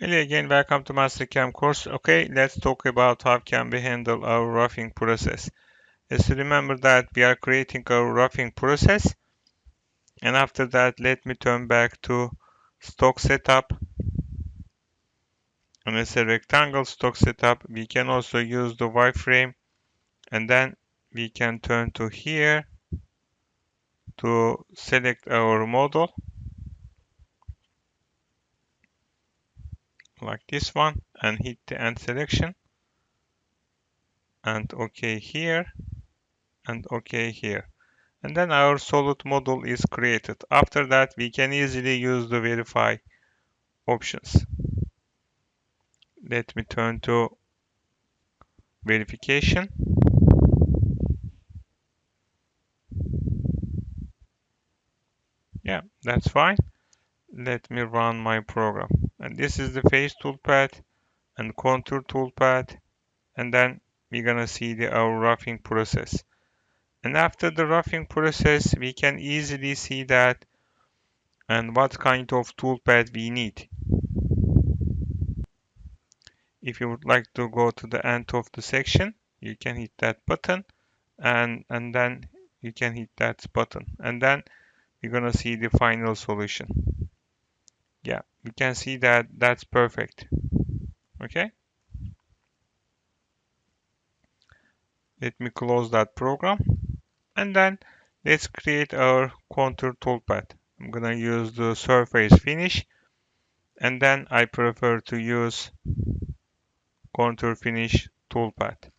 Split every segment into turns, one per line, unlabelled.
Hello again, welcome to MasterCAM course. Okay, let's talk about how can we handle our roughing process. Just remember that we are creating our roughing process, and after that let me turn back to stock setup. And it's a rectangle stock setup. We can also use the wireframe, and then we can turn to here to select our model like this one and hit the end selection and OK here and OK here. And then our solid model is created. After that, we can easily use the verify options. Let me turn to verification. Yeah, that's fine. Let me run my program. And this is the face toolpath and contour toolpath. And then we're gonna see our roughing process. And after the roughing process, we can easily see that and what kind of toolpath we need. If you would like to go to the end of the section, you can hit that button and then you can hit that button and then you're gonna see the final solution. Yeah, you can see that that's perfect. Okay, let me close that program and then let's create our contour toolpath. I'm gonna use the surface finish and then I prefer to use contour finish toolpath.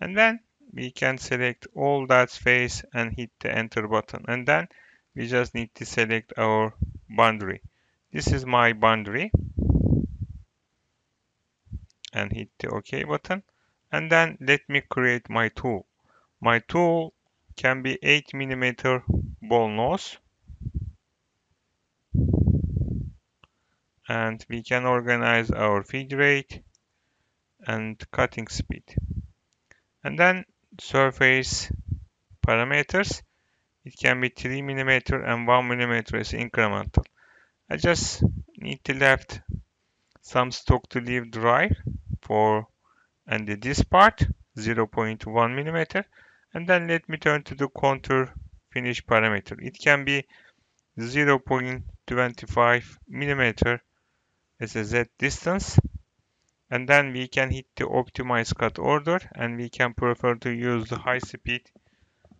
And then we can select all that space and hit the enter button. And then we just need to select our boundary. This is my boundary. And hit the OK button. And then let me create my tool. My tool can be 8mm ball nose. And we can organize our feed rate and cutting speed. And then surface parameters. It can be 3mm and 1mm is incremental. I just need to left some stock to leave dry for and this part 0.1mm and then let me turn to the contour finish parameter. It can be 0.25mm as a Z distance and then we can hit the optimize cut order and we can prefer to use the high speed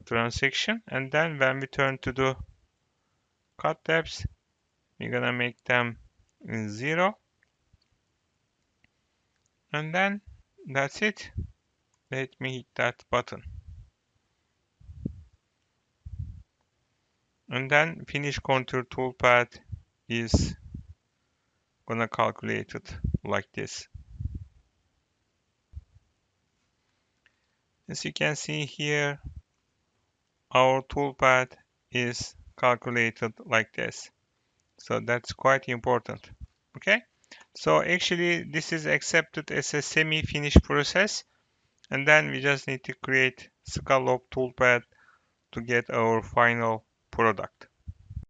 transaction and then when we turn to the cut depths we're gonna make them in 0 and then that's it. Let me hit that button and then finish contour toolpath is gonna calculate it like this. As you can see here, our toolpath is calculated like this. So that's quite important. Okay, so actually this is accepted as a semi-finished process and then we just need to create scallop toolpath to get our final product.